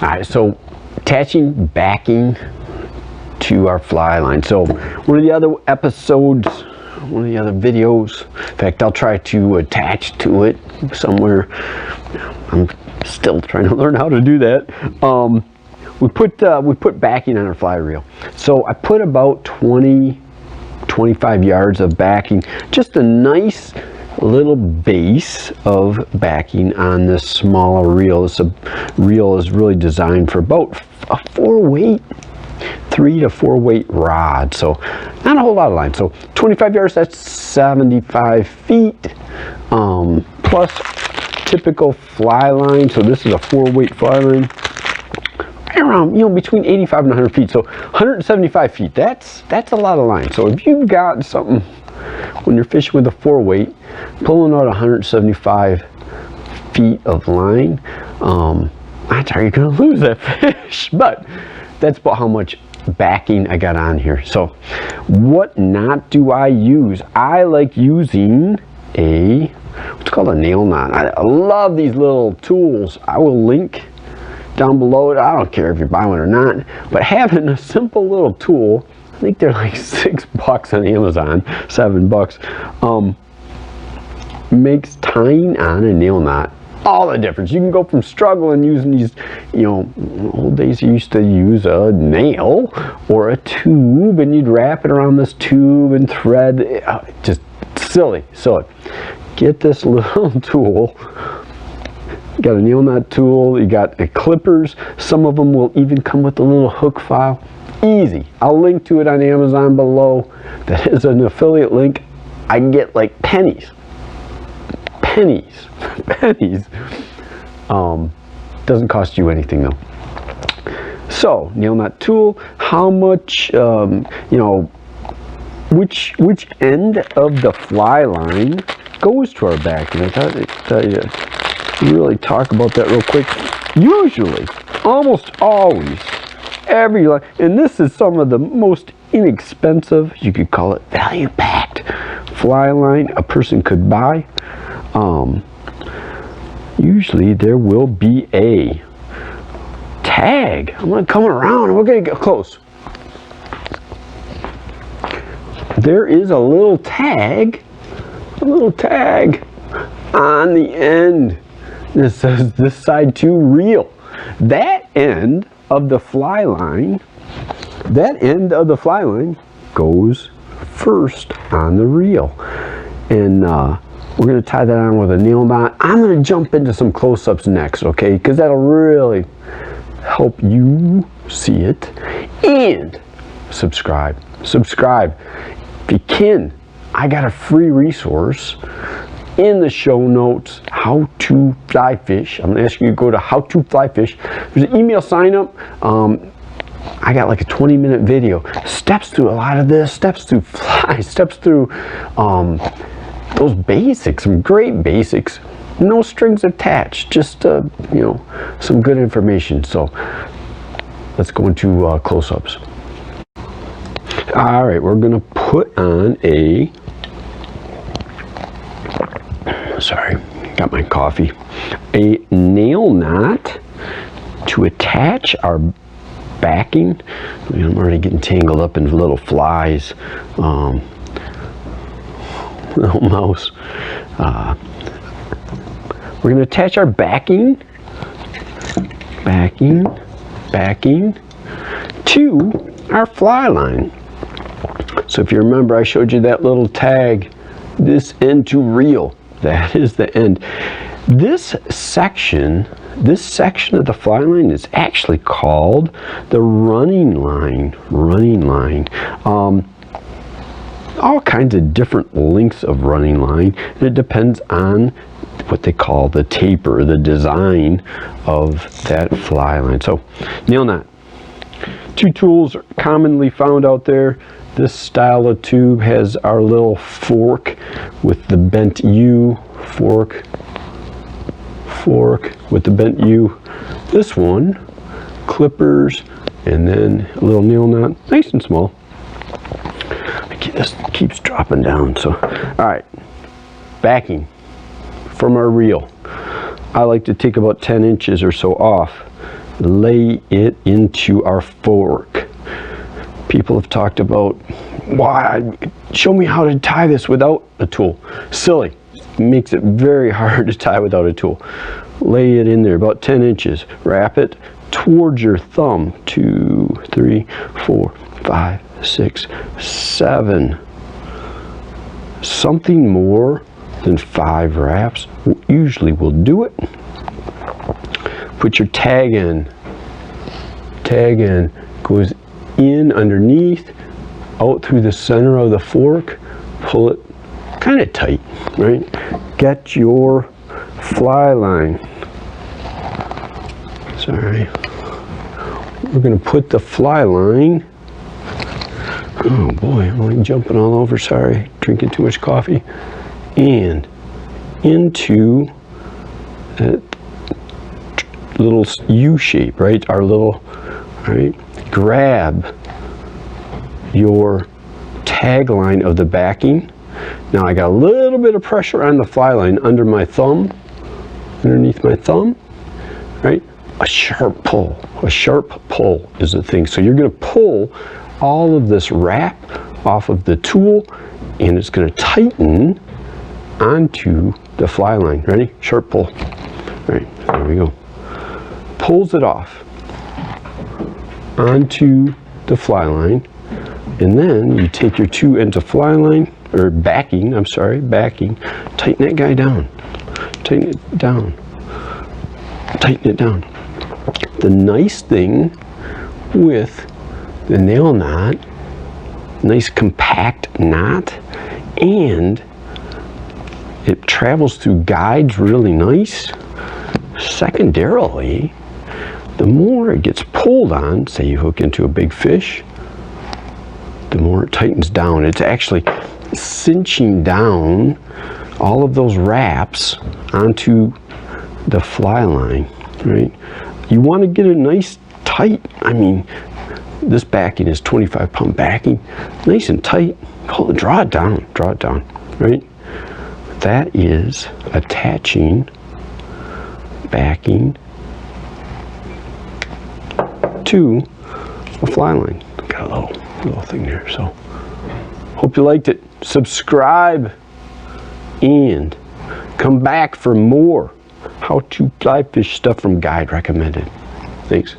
Alright, so attaching backing to our fly line. So one of the other episodes, one of the other videos, in fact I'll try to attach to it somewhere. I'm still trying to learn how to do that. We put backing on our fly reel. So I put about 20-25 yards of backing, just a nice little base of backing on this smaller reel. This reel is really designed for about a 4-weight, 3 to 4 weight rod, so not a whole lot of line. So 25 yards, that's 75 feet, plus typical fly line. So this is a 4-weight fly line, around, you know, between 85 and 100 feet. So 175 feet, that's a lot of line. So if you've got something, when you're fishing with a 4-weight, pulling out 175 feet of line, odds are you're gonna lose that fish. But that's about how much backing I got on here. So what knot do I use? I like using what's called a nail knot. I love these little tools. I will link down below it. I don't care if you buy one or not, but having a simple little tool, I think they're like $6 on Amazon, $7, makes tying on a nail knot all the difference. You can go from struggling using these, you know, old days you used to use a nail or a tube and you'd wrap it around this tube and thread, just silly. So get this little tool. You got a nail knot tool, you got clippers. Some of them will even come with a little hook file. Easy. I'll link to it on Amazon below. That is an affiliate link. I can get like pennies. Doesn't cost you anything though. So nail knot tool. How much? You know, which end of the fly line goes to our backing? I thought I'd tell you. Really talk about that real quick. Usually, almost always, every line, and this is some of the most inexpensive, you could call it value-packed fly line a person could buy. Usually there will be a tag. I'm gonna come around and we're gonna get close. There is a little tag on the end. This says this side to reel. That end of the fly line, goes first on the reel. And we're going to tie that on with a nail knot. I'm going to jump into some close-ups next, okay? Because that'll really help you see it. And subscribe. If you can, I got a free resource in the show notes, How to Fly Fish. I'm going to ask you to go to How to Fly Fish. There's an email sign up. I got like a 20-minute video. Steps through a lot of this, steps through flies, steps through those basics, some great basics. No strings attached, just you know, some good information. So let's go into close-ups. All right, we're gonna put on got my coffee, a nail knot to attach our backing. I'm already getting tangled up in little flies. Little mouse. We're going to attach our backing to our fly line. So if you remember, I showed you that little tag, this end to reel. That is the end. This section of the fly line is actually called the running line. All kinds of different lengths of running line, and it depends on what they call the taper, the design of that fly line. So nail knot. Two tools are commonly found out there. This style of tube has our little fork with the bent U, fork with the bent U. This one, clippers, and then a little nail knot, nice and small. This keeps dropping down. So, all right, backing from our reel. I like to take about 10 inches or so off. lay it into our fork. People have talked about, why, show me how to tie this without a tool. Silly. Makes it very hard to tie without a tool. Lay it in there about 10 inches. Wrap it towards your thumb. 2, 3, 4, 5, 6, 7. Something more than 5 wraps usually will do it. Put your tag in. Tag in. Goes in underneath, out through the center of the fork. Pull it kind of tight, right? Get your fly line. Sorry. We're going to put the fly line. Oh boy, I'm only jumping all over. Sorry, drinking too much coffee. And into that little U shape, right? Our little, right? Grab your tag line of the backing. Now I got a little bit of pressure on the fly line under my thumb, underneath my thumb, right? A sharp pull is the thing. So you're going to pull all of this wrap off of the tool, and it's going to tighten onto the fly line. Ready? Sharp pull. Right, there we go. Pulls it off onto the fly line, and then you take your 2 ends of fly line, or backing, I'm sorry, backing, tighten that guy down. Tighten it down. Tighten it down. The nice thing with the nail knot, nice compact knot, and it travels through guides really nice. Secondarily, the more it gets pulled on, say you hook into a big fish, the more it tightens down. It's actually cinching down all of those wraps onto the fly line, right? You want to get it nice tight. I mean, this backing is 25-pound backing, nice and tight. Draw it down, right? That is attaching backing to a fly line. Got a little thing there. So hope you liked it. Subscribe and come back for more how to fly fish stuff from Guide Recommended. Thanks.